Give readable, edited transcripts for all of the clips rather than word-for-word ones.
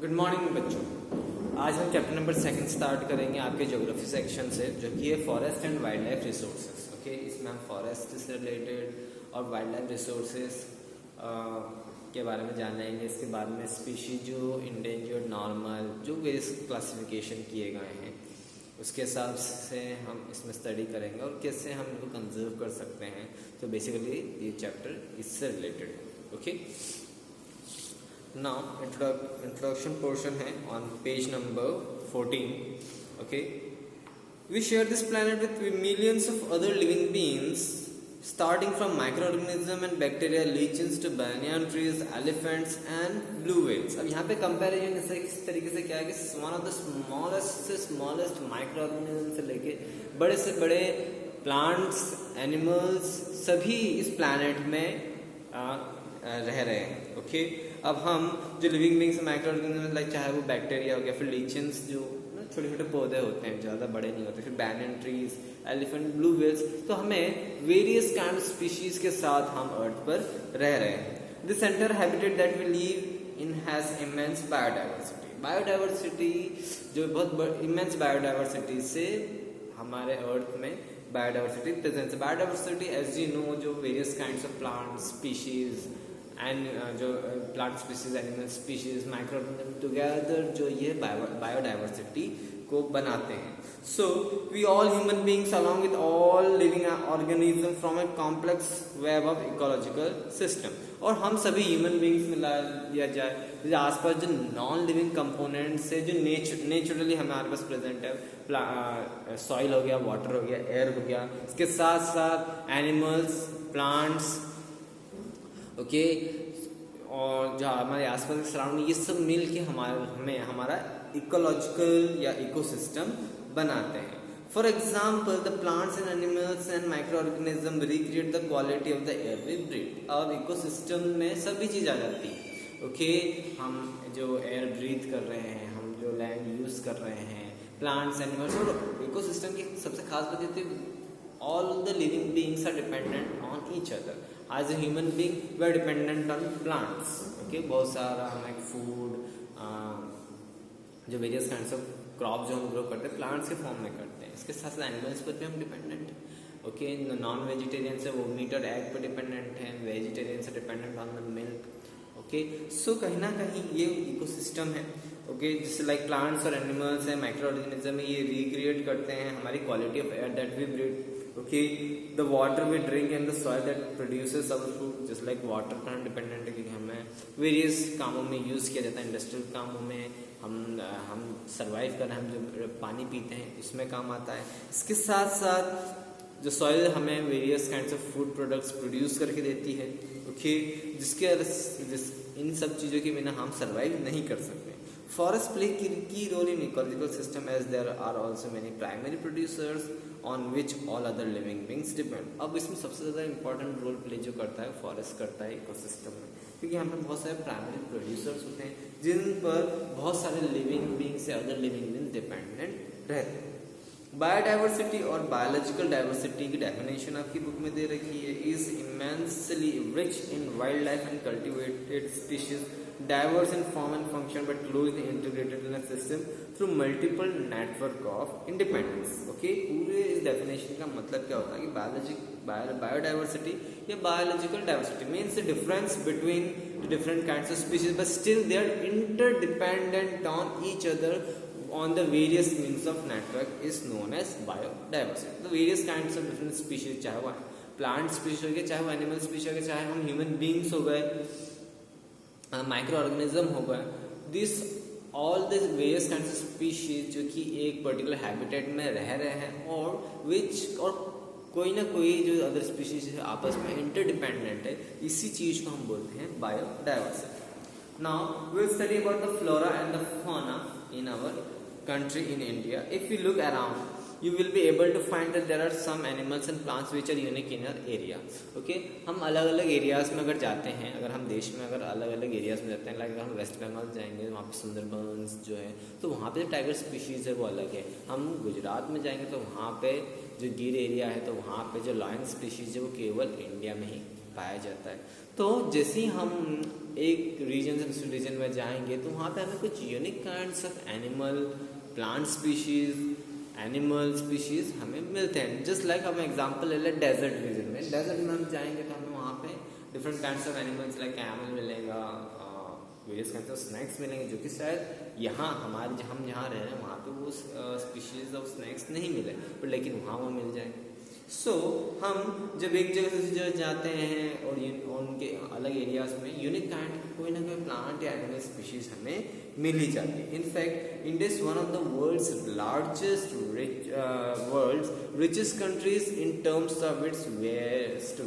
Good morning बच्चों। आज हम चैप्टर नंबर 2 स्टार्ट करेंगे आपके ज्योग्राफी सेक्शन से, जो कि है forest and wild life resources. Okay, इसमें हम फॉरेस्ट से रिलेटेड और वाइल्ड लाइफ रिसोर्सेज के बारे में जानेंगे। इसके बाद में स्पीशीज जो इंडेंजर्ड, नॉर्मल, जो वेरियस क्लासिफिकेशन किए गए हैं उसके हिसाब से हम इसमें स्टडी करेंगे और कैसे हम इनको कंजर्व कर सकते हैं। तो बेसिकली ये चैप्टर इससे रिलेटेड है। ओके, now introduction portion है on page number 14. Okay, we share this planet with millions of other living beings, starting from microorganisms and bacteria, lichens to banyan trees, elephants and blue whales. अब यहाँ पे comparison इस तरीके से क्या है कि one of the smallest microorganisms से लेके बड़े से बड़े plants, animals सभी इस planet में रह रहे हैं। ओके, अब हम जो living beings micro organism like चाहे वो बैक्टीरिया हो गया, फिर लीचेंस जो छोटे छोटे पौधे होते हैं, ज़्यादा बड़े नहीं होते, फिर banyan trees, elephant, blue whales, तो हमें वेरियस काइंड ऑफ स्पीशीज के साथ हम अर्थ पर रह रहे हैं। This center habitat that we live in has immense biodiversity जो बहुत इमेंस बायोडाइवर्सिटी से हमारे अर्थ में biodiversity presence. Biodiversity as you know जो various kinds of plant species and जो plant species, animal species, microorganism together जो ये biodiversity को बनाते हैं। So we all human beings along with all living organism from a complex web of ecological system. और हम सभी ह्यूमन बींग्स मिला लिया जाए, जैसे आसपास जो नॉन लिविंग कंपोनेंट्स है जो नेचुरली हमारे पास प्रेजेंट है, सॉइल हो गया, वाटर हो गया, एयर हो गया, इसके साथ साथ एनिमल्स, प्लांट्स, ओके, और जो हमारे आसपास के सराउंडिंग, ये सब मिल के हमारा इकोलॉजिकल या इकोसिस्टम बनाते हैं। For example the plants and animals and microorganism recreate the quality of the air we breathe. अब इकोसिस्टम में सभी चीज आ जाती है। ओके, हम जो एयर ब्रीथ कर रहे हैं, हम जो लैंड यूज कर रहे हैं, प्लांट्स, एनिमल्स, और इकोसिस्टम की सबसे खास बात ये थी all the living beings are dependent on each other. As a human being we are dependent on plants. Okay, बहुत सारा हमें फूड जो वेरियस काइंड्स ऑफ क्रॉप जो हम ग्रो करते हैं प्लांट्स के फॉर्म में करते हैं। इसके साथ साथ एनिमल्स पर भी हम डिपेंडेंट हैं। ओके, नॉन वेजिटेरियन से वो मीट और एग पर डिपेंडेंट हैं, वेजिटेरियन से dependent on the milk. Okay, so कहीं ना कहीं ये इकोसिस्टम है। ओके, जैसे लाइक प्लांट्स और एनिमल्स हैं, माइक्रो ऑर्गेनिज्म, ये रिक्रिएट करते हैं हमारी quality of air that we breathe. Okay, the water we drink and the soil that produces our food, just like water पर डिपेंडेंट है क्योंकि हमें वेरियस कामों में यूज किया जाता है। इंडस्ट्रियल कामों में हम सरवाइव कर रहे हैं, हम जो पानी पीते हैं इसमें काम आता है। इसके साथ साथ जो सॉइल हमें various kinds of food products produce करके देती है। ओके, इन सब चीज़ों के बिना हम सरवाइव नहीं कर सकते। Forests play key role in ecological system as there are also many primary producers on which all other living beings depend. अब इसमें सबसे ज़्यादा इंपॉर्टेंट रोल प्ले जो करता है फॉरेस्ट करता है इकोसिस्टम में, क्योंकि यहाँ पे बहुत सारे प्राइमरी प्रोड्यूसर्स होते हैं जिन पर बहुत सारे लिविंग बींग्स या अदर लिविंग बींग डिपेंडेंट रहते हैं। बायोडाइवर्सिटी और बायोलॉजिकल डाइवर्सिटी की डेफिनेशन आपकी बुक में दे रखी है। Is immensely rich in wild life and cultivated species, diverse in form and function but closely integrated in a system through multiple network of independence. Okay, पूरे इस definition का मतलब क्या होता है कि biodiversity या biological diversity means the difference between the different kinds of species but still they are interdependent on each other on the various means of network is known as biodiversity. The various kinds of different species, चाहे वो plant species हो गए, चाहे वो animal species हो गए, चाहे हम human beings हो गए, माइक्रो ऑर्गेनिज्म होगा, this all this various kinds of species जो कि एक पर्टिकुलर हैबिटेट में रह रहे हैं और कोई ना कोई जो अदर स्पीशीज है आपस में इंटरडिपेंडेंट है, इसी चीज को हम बोलते हैं biodiversity. Now we will study about the flora and the fauna in our country in India. If you look around, you will be able to find that there are some animals and plants which are unique in our area. Okay, हम अलग अलग areas में अगर जाते हैं, अगर हम देश में अगर अलग अलग एरियाज में जाते हैं, लाइक अगर हम वेस्ट बंगाल जाएंगे वहाँ पे सुंदरबंस जो है तो वहाँ पे जो टाइगर स्पीशीज है वो अलग है। हम गुजरात में जाएंगे तो वहाँ पे जो गिर एरिया है तो वहाँ पे जो लायन स्पीशीज है वो केवल इंडिया में ही पाया जाता है। तो जैसे ही हम एक रीजन से दूसरे रीजन में जाएंगे तो वहाँ पे हमें कुछ unique kinds of animal, plant species, animal species हमें मिलते हैं। जस्ट लाइक हम एग्जांपल ले लें डेजर्ट रीजन में, डेजर्ट में हम जाएंगे तो हमें वहाँ पे different kinds of animals like camel मिलेगा, वेरियस काइंड्स ऑफ स्नैक्स मिलेंगे, जो कि शायद यहाँ हमारे हम जहाँ रह रहे हैं वहाँ पे वो स्पीशीज ऑफ स्नैक्स नहीं मिले, पर लेकिन वहाँ वो मिल जाएंगे। सो हम जब एक जगह से दूसरी जगह जाते हैं और उनके अलग एरियाज में यूनिक काइंड कोई ना कोई प्लांट या एनिमल स्पीशीज हमें मिल ही जाती है। In fact India is one of the world's largest richest countries in terms of its vast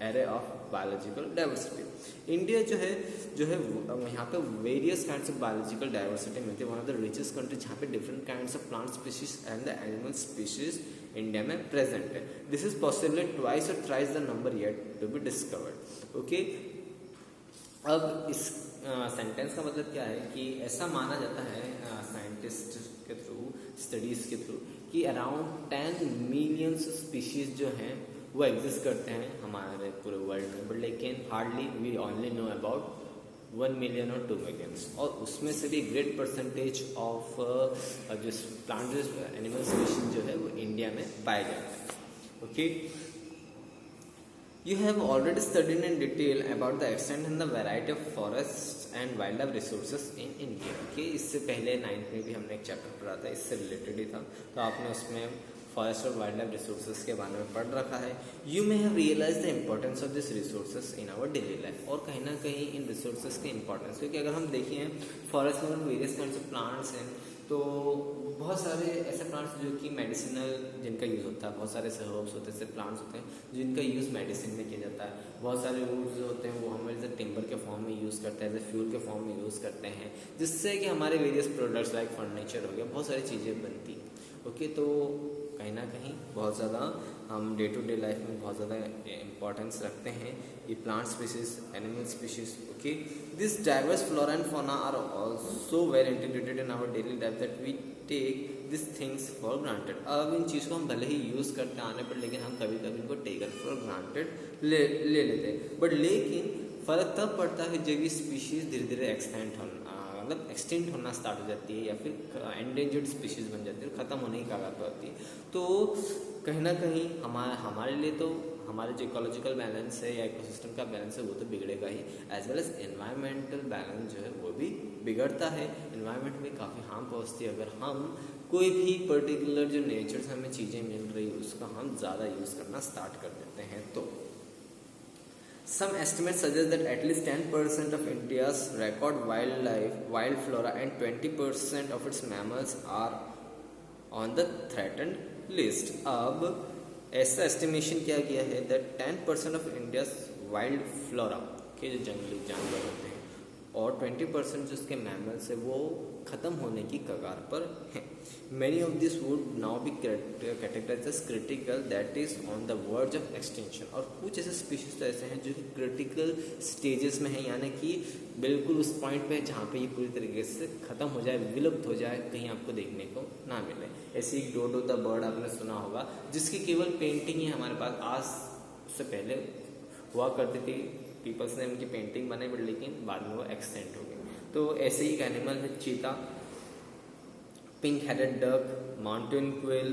array of biological diversity. India जो है यहाँ पे various kinds of biological diversity मिलती है। One of the richest country जहाँ पे different kinds of plant species and the animal species India में present है। दिस इज पॉसिबली ट्वाइस और thrice the number yet to be discovered. Okay, अब इस sentence का मतलब क्या है कि ऐसा माना जाता है साइंटिस्ट के थ्रू, स्टडीज के थ्रू, कि अराउंड 10 मिलियन स्पीशीज जो हैं वो एग्जिस्ट करते हैं हमारे पूरे वर्ल्ड में, बट लेकिन hardly we only know about 1 million और 2 मिलियन, और उसमें से भी ग्रेट परसेंटेज ऑफ जो प्लांट एनिमल स्पीशीज जो है वो इंडिया में पाए जाते हैं। Okay, You have already studied in detail about the extent and the variety of forests and wildlife resources in India. Okay, इससे पहले 9th में भी हमने एक चैप्टर पढ़ा था, इससे रिलेटेड ही था, तो आपने उसमें फॉरेस्ट और वाइल्ड लाइफ रिसोर्सेज के बारे में पढ़ रखा है। You may have realise the importance of this resources in our daily life, और कहीं ना कहीं इन रिसोर्सेज के इम्पोर्टेंस, क्योंकि अगर हम देखें फॉरेस्ट में वेरियस काइंड्स ऑफ प्लांट्स हैं, तो बहुत सारे ऐसे प्लांट्स जो कि मेडिसिनल जिनका यूज़ होता है, बहुत सारे ऐसे हर्ब्स होते हैं, ऐसे प्लांट्स होते हैं जिनका यूज़ मेडिसिन में किया जाता है। बहुत सारे वुड्स जो होते हैं वो हम एज ए टिम्बर के फॉर्म में यूज़ करते हैं, एज ए फ्यूल के फॉर्म में यूज़ करते हैं, जिससे कि हमारे वेरियस प्रोडक्ट्स लाइक फर्नीचर हो गया, बहुत सारी चीज़ें बनती हैं। ओके, तो कहीं ना कहीं बहुत ज़्यादा हम डे टू डे लाइफ में बहुत ज़्यादा इम्पोर्टेंस रखते हैं ये plant species, animal species. Okay, this diverse flora and fauna are also well integrated in our daily life that we take this things for granted. अब इन चीज़ को हम भले ही यूज़ करते आने पर, लेकिन हम कभी कभी इनको टेकन फॉर ग्रांटेड ले लेते हैं। बट लेकिन फ़र्क तब पड़ता है जब ये स्पीशीज़ धीरे धीरे एक्सटेंट होना स्टार्ट हो जाती है, या फिर एंडेंजर्ड स्पीशीज़ बन जाती है, ख़त्म होने की कगार पर होती है। तो कहीं ना कहीं हमारे लिए तो हमारे जो इकोलॉजिकल बैलेंस है या इकोसिस्टम का बैलेंस है वो तो बिगड़ेगा ही, as well as environmental balance जो है वो भी बिगड़ता है। एनवायरमेंट में काफ़ी हार्म पहुँचती है अगर हम कोई भी पर्टिकुलर जो नेचर से हमें चीज़ें मिल रही है उसका हम ज़्यादा यूज़ करना स्टार्ट कर देते हैं। तो some estimates suggest that at least 10% of India's record wildlife, wild flora and 20% of its mammals are on the threatened list. अब ऐसा एस्टिमेशन किया गया है that 10% of India's wild flora के जो जंगली जानवर होते हैं और 20% जो उसके मैमल्स है वो ख़त्म होने की कगार पर हैं। Many of these would now be categorized as critical, that is on the verge of extinction. और कुछ ऐसे स्पीशीज तो ऐसे हैं जो कि क्रिटिकल स्टेजेस में हैं, यानी कि बिल्कुल उस पॉइंट पे है जहाँ पे ये पूरी तरीके से ख़त्म हो जाए, विलुप्त हो जाए, कहीं आपको देखने को ना मिले। ऐसी एक डोडो द बर्ड आपने सुना होगा, जिसकी केवल पेंटिंग ही हमारे पास आज से पहले हुआ करती थी, पीपल्स ने उनकी पेंटिंग बनाई, बट लेकिन बाद में वो एक्सटेंट हो गई। तो ऐसे ही एक एनिमल है चीता, pink headed duck, mountain quail,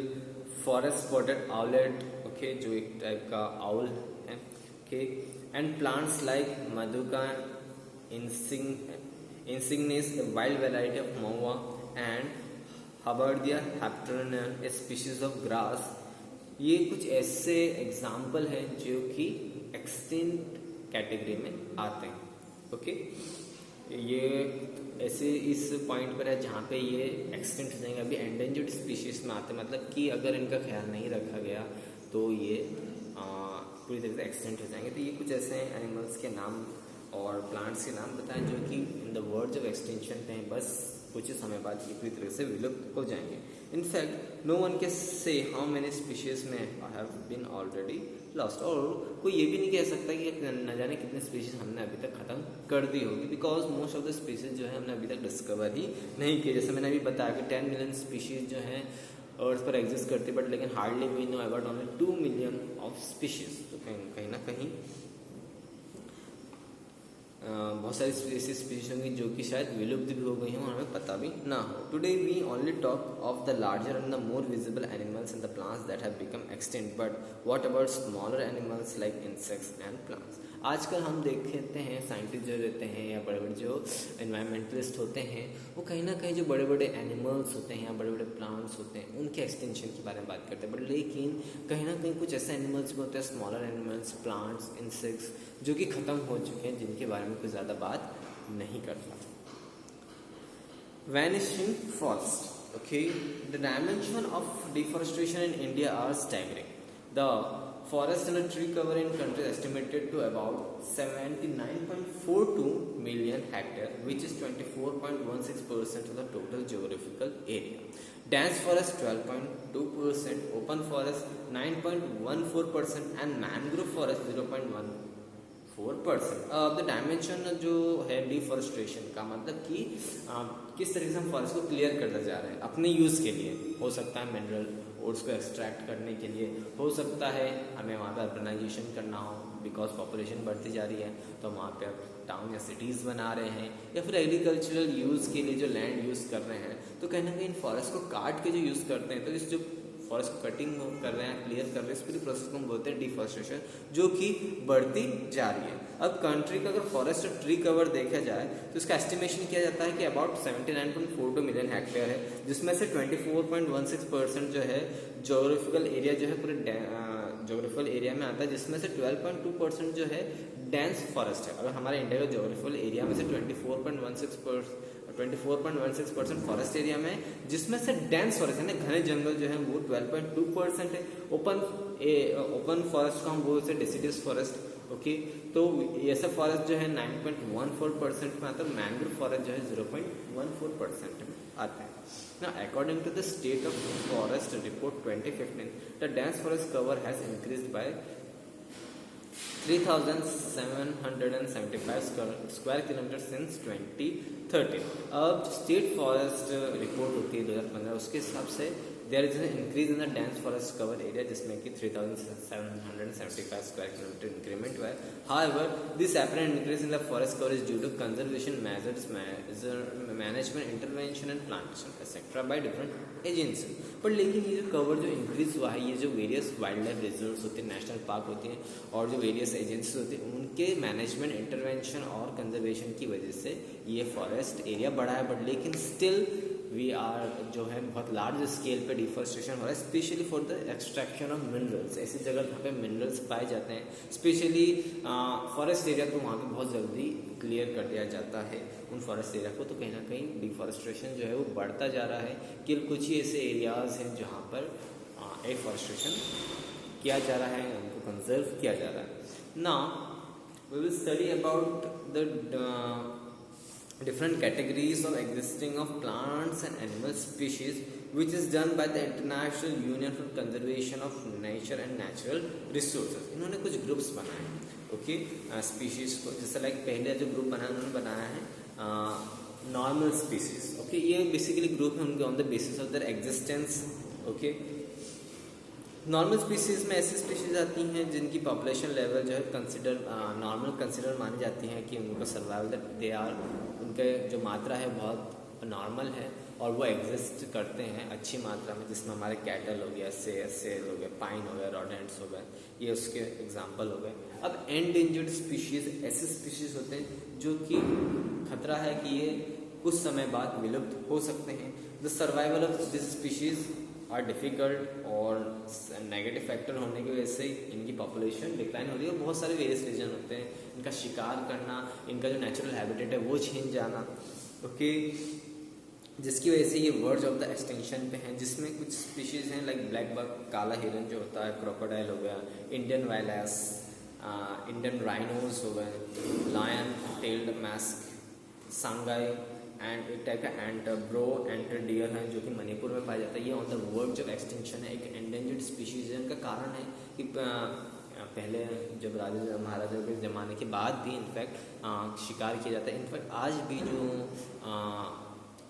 forest spotted owlet, okay, जो एक टाइप का आउल है, okay, and plants like Madhuca insignis, a wild variety of mahua, and Hubbardia heptaneuron, a species of grass. ये कुछ ऐसे एग्जाम्पल हैं जो कि एक्सटिंक्ट कैटेगरी में आते हैं। ओके, ये ऐसे इस पॉइंट पर है जहाँ पे ये एक्सटेंट हो जाएंगे, अभी एंडेंजर्ड स्पीशीज में आते हैं, मतलब कि अगर इनका ख्याल नहीं रखा गया तो ये पूरी तरह से एक्सटेंट हो जाएंगे। तो ये कुछ ऐसे एनिमल्स के नाम और प्लांट्स के नाम बताएं जो कि in the words of extension पे हैं, बस कुछ ही समय बाद ये पूरी तरह से विलुप्त हो जाएंगे। In fact no one can say how many species may have been already lost, और कोई ये भी नहीं कह सकता कि न जाने कितने स्पीशीज हमने अभी तक ख़त्म कर दी होगी, because most of the species जो है हमने अभी तक डिस्कवर ही नहीं किए। जैसे मैंने अभी बताया कि 10 मिलियन स्पीशीज जो हैं अर्थ पर एग्जिस्ट करती, बट लेकिन hardly we know about only 2 million of species. तो कहीं ना कहीं बहुत सारी ऐसी स्पीशीज होंगी जो कि शायद विलुप्त भी हो गई हों और हमें पता भी ना हो. Today we only talk of the larger and the more visible animals and the plants that have become extinct, but what about smaller animals like insects and plants. आजकल हम देखते हैं साइंटिस्ट जो रहते हैं या बड़े बड़े जो एनवायरमेंटलिस्ट होते हैं वो कहीं ना कहीं जो बड़े बड़े एनिमल्स होते हैं या बड़े बड़े प्लांट्स होते हैं उनके एक्सटेंशन के बारे में बात करते हैं. बट लेकिन कहीं ना कहीं कुछ ऐसे एनिमल्स भी होते हैं, स्मॉलर एनिमल्स, प्लांट्स, इंसेक्ट्स, जो कि ख़त्म हो चुके हैं, जिनके बारे में कोई ज़्यादा बात नहीं करता. Vanishing forest. Okay, the dimension of deforestation in India are staggering. The forest and tree cover in country is estimated to about 79.42 million hectare, which is 24.16% of the total geographical area. Dense forest 12.2%, open forest 9.14% and mangrove forest 0.14%. The dimension जो है deforestation का मतलब कि किस तरीके से हम forest को क्लियर करते जा रहे हैं अपने यूज़ के लिए. हो सकता है मिनरल ओड्स को एक्सट्रैक्ट करने के लिए, हो सकता है हमें वहाँ पर अर्बनाइजेशन करना हो बिकॉज पॉपुलेशन बढ़ती जा रही है तो वहाँ पे अब टाउन या सिटीज़ बना रहे हैं, या फिर एग्रीकल्चरल यूज़ के लिए जो लैंड यूज़ कर रहे हैं तो कहीं ना कहीं इन फॉरेस्ट को काट के जो यूज़ करते हैं तो इस जो फॉरेस्ट को कटिंग कर रहे हैं, क्लियर कर रहे हैं, इस पूरी प्रोसेस को हम बोलते हैं डिफॉरेस्टेशन, जो कि बढ़ती जा रही है. अब कंट्री का अगर फॉरेस्ट और ट्री कवर देखा जाए तो इसका एस्टिमेशन किया जाता है कि अबाउट 79.42 मिलियन हेक्टेयर है, जिसमें से 24.16% जो है जोग्राफिकल एरिया जो है पूरे जोग्राफिकल एरिया में आता है, जिसमें से 12.2% जो है डेंस फॉरेस्ट है. अगर हमारे इंडिया का जोग्राफिकल एरिया में से 24.16% फॉरेस्ट एरिया में, जिसमें से डेंस फॉरेस्ट है ना घने जंगल जो है वो 12.2% है. ओपन फॉरेस्ट को हम बोलते हैं डेसिडस फॉरेस्ट. ओके, तो ऐसा फॉरेस्ट जो है 9.14% में आता है. मैंग्रोव फॉरेस्ट जो है 0.14% में आता है. Now, according to the State of Forest Report 2015, the dense forest cover has increased by 3,775 square kilometre since 2013. अब स्टेट फॉरेस्ट रिपोर्ट होती है 2015, उसके हिसाब से there is an increase in the dense forest cover area, जिसमें कि 3,775 square kilometre increment हुआ है. However this apparent increase in the forest cover is due to conservation measures, management intervention and plantation etcetera by different agency. पर लेकिन ये जो cover जो increase हुआ है, ये जो वेरियस वाइल्ड लाइफ रिजर्व्स होते हैं, नेशनल पार्क होती हैं और जो वेरियस एजेंसीज होती हैं, उनके मैनेजमेंट इंटरवेंशन और कंजर्वेशन की वजह से ये फॉरेस्ट एरिया बढ़ा है. बट लेकिन स्टिल वी आर जो है बहुत लार्ज स्केल पे डिफॉरेस्टेशन हो रहा है, specially for the extraction of minerals. ऐसी जगह जहाँ पे मिनरल्स पाए जाते हैं, स्पेशली फॉरेस्ट एरिया, तो वहाँ पे बहुत जल्दी क्लियर कर दिया जाता है उन फॉरेस्ट एरिया को. तो कहीं ना कहीं डिफॉरेस्टेशन जो है वो बढ़ता जा रहा है कि कुछ ही ऐसे एरियाज हैं जहाँ पर एफॉरेस्टेशन किया जा रहा है, उनको कंजर्व किया जा रहा है. Now we will study about the different categories of existing of plants and animal species, which is done by the International Union for Conservation of Nature and Natural Resources. इन्होंने कुछ ग्रुप्स बनाए हैं. Okay, species को, जैसे like पहले जो group बनाया उन्होंने बनाया है नॉर्मल स्पीशीज. ओके, ये बेसिकली ग्रुप है उनके on the basis of their existence. Okay, normal species में ऐसी स्पीशीज आती हैं जिनकी पॉपुलेशन लेवल जो है नॉर्मल कंसिडर मानी जाती है कि उनका सर्वाइवल दे आर, उनके जो मात्रा है बहुत नॉर्मल है और वो एग्जिस्ट करते हैं अच्छी मात्रा में, जिसमें हमारे कैटल हो गया, सेल हो गया, पाइन हो गया, रोडेंट्स हो गए, ये उसके एग्जाम्पल हो गए. अब एंडेंजर्ड स्पीशीज ऐसे स्पीशीज होते हैं जो कि खतरा है कि ये कुछ समय बाद विलुप्त हो सकते हैं. The survival of this species are difficult और नेगेटिव फैक्टर होने की वजह से इनकी पॉपुलेशन डिक्लाइन हो रही है. और बहुत सारे वेरियस रीजन होते हैं, इनका शिकार करना, इनका जो नेचुरल हैबिटेट है वो छीन जाना. ओके, जिसकी वजह से ये वर्ज ऑफ द एक्सटेंशन पे हैं, जिसमें कुछ स्पीशीज़ हैं लाइक ब्लैक बक, काला हिरन जो होता है, क्रोकोडाइल हो गया, इंडियन वाइलैस, इंडियन राइनोज हो गए, लायन टेल्ड मैस्क, सांगाई एंड एक टाइप का ब्रो एंटर डियर है जो कि मणिपुर में पाया जाता है. ये on the verge of extension है, एक एंडेंजर्ड स्पीशीज है. इनका कारण है कि पहले जब राजा महाराजा के ज़माने के बाद भी इनफैक्ट शिकार किया जाता है. इनफैक्ट आज भी जो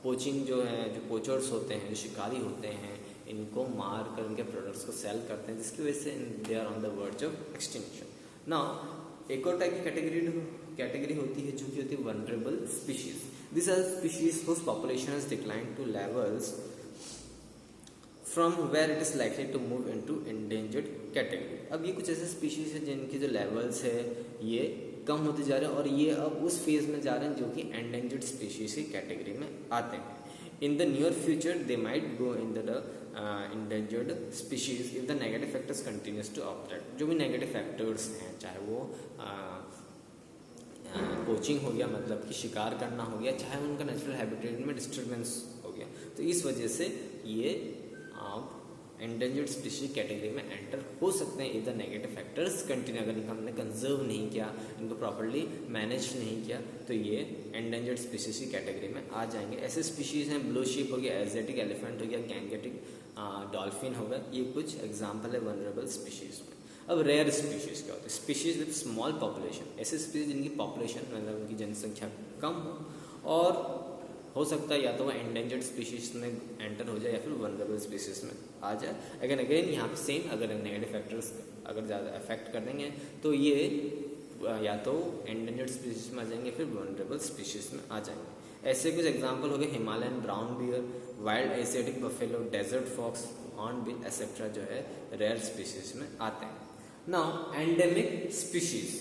पोचिंग जो है, जो पोचर्स होते हैं, जो शिकारी होते हैं, इनको मार कर उनके प्रोडक्ट्स को सेल करते हैं, जिसकी वजह से they are on the verge of extinction. Now एक और टाइप की कैटेगरी होती है जो कि होती है vulnerable species. This are species whose population has declined to levels from where it is likely to move into endangered category. अब ये कुछ ऐसे स्पीशीज है जिनके जो लेवल्स है ये कम होते जा रहे हैं और ये अब उस फेज में जा रहे हैं जो कि एंडेंजर्ड स्पीशीज की कैटेगरी में आते हैं। In the near future they might go in the endangered species if the negative factors continues to operate। जो भी नेगेटिव फैक्टर्स हैं, चाहे वो पोचिंग हो गया मतलब कि शिकार करना हो गया, चाहे उनका नेचुरल हैबिटेट में डिस्टर्बेंस हो गया, तो इस वजह से ये आप एंडेंजर्ड स्पीशीज कैटेगरी में एंटर हो सकते हैं if the negative factors continue. अगर इनका हमने कंजर्व नहीं किया, इनको प्रॉपर्ली मैनेज नहीं किया, तो ये एंडेंजर्ड स्पीशीज की कैटेगरी में आ जाएंगे। ऐसे स्पीशीज हैं ब्लू शीप हो गया, एशियाटिक एलिफेंट हो गया, गैंगेटिक डॉल्फिन हो गया, ये कुछ एग्जाम्पल है वनरेबल स्पीशीज में। अब रेयर स्पीशीज क्या होती है? स्पीशीज विद स्मॉल पॉपुलेशन, ऐसे स्पीशीज जिनकी पॉपुलेशन मतलब उनकी जनसंख्या कम हो और हो सकता है या तो वो एंडेंजर्ड स्पीशीज में एंटर हो जाए या फिर वनरेबल स्पीशीज में आ जाए। अगेन यहाँ पे सेम, अगर नेगेटिव फैक्टर्स अगर ज़्यादा अफेक्ट कर देंगे तो ये या तो एंडेंजर्ड स्पीशीज में आ जाएंगे फिर वनरेबल स्पीशीज में आ जाएंगे। ऐसे कुछ एग्जांपल हो गए Himalayan brown bear, wild Asiatic buffalo, desert fox, hornbill etcetera जो है रेयर स्पीशीज में आते हैं। Now endemic species,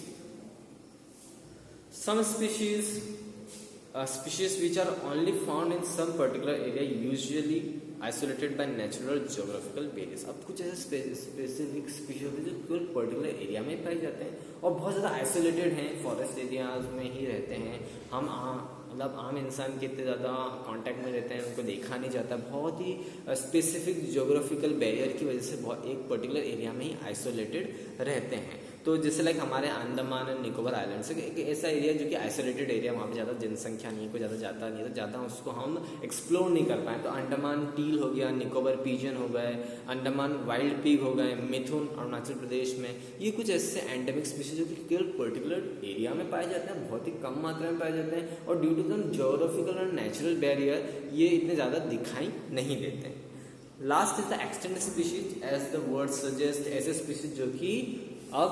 some species species which are only found in some particular area usually isolated by natural geographical barriers। अब कुछ ऐसे specific species होते हैं जो केवल पर्टिकुलर एरिया में पाए जाते हैं और बहुत ज़्यादा आइसोलेटेड हैं, फॉरेस्ट एरियाज में ही रहते हैं। हम मतलब आम इंसान के इतने ज़्यादा कांटेक्ट में रहते हैं, उनको देखा नहीं जाता, बहुत ही स्पेसिफिक ज्योग्राफिकल बैरियर की वजह से बहुत एक पर्टिकुलर एरिया में ही आइसोलेटेड रहते हैं। तो जैसे लाइक हमारे अंडमान एंड निकोबार आइलैंड्स एक ऐसा एरिया जो कि आइसोलेटेड एरिया, वहाँ पे ज़्यादा जनसंख्या नहीं है, कोई ज़्यादा जाता नहीं है, तो ज़्यादा उसको हम एक्सप्लोर नहीं कर पाए। तो अंडमान टील हो गया, निकोबार पिजन हो गए, अंडमान वाइल्ड पिग हो गए, मिथुन अरुणाचल प्रदेश में, ये कुछ ऐसे एंडेमिक स्पीशीज जो कि केवल पर्टिकुलर एरिया में पाए जाते हैं, बहुत ही कम मात्रा में पाए जाते हैं और ड्यू टू द ज्योग्राफिकल और नेचुरल बैरियर ये इतने ज़्यादा दिखाई नहीं देते हैं। Last is the extinct species, as the word suggest, ऐसे स्पीशीज जो कि अब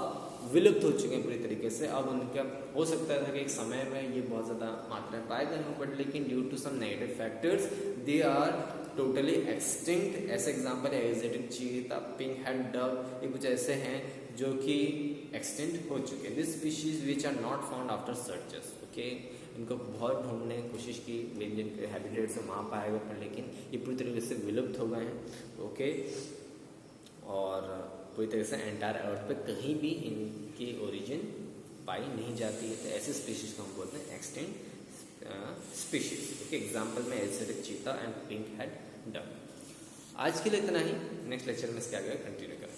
विलुप्त हो चुके हैं पूरी तरीके से। अब उनका हो सकता था कि एक समय में ये बहुत ज़्यादा मात्रा में पाए गए हों, बट लेकिन due to some negative factors they are totally extinct. ऐसे एग्जाम्पल है Asiatic cheetah, pink head duck, ये कुछ ऐसे हैं जो कि एक्सटिंक्ट हो चुके हैं। This species which are not found after searches, okay, इनको बहुत ढूंढने की कोशिश की, जिनके हैबिटेट से वहाँ पाए गए, पर लेकिन ये पूरी तरीके से विलुप्त हो गए हैं, ओके। और पूरी तरह से एंटायर अर्थ पे कहीं भी इनकी ओरिजिन पाई नहीं जाती है, तो ऐसे स्पीशीज को हम बोलते हैं एक्सटिंक्ट स्पीशीज। ओके, एग्जांपल में Asiatic cheetah and pink head duck. आज के लिए इतना ही, नेक्स्ट लेक्चर में इसके आगे कंटिन्यू करें।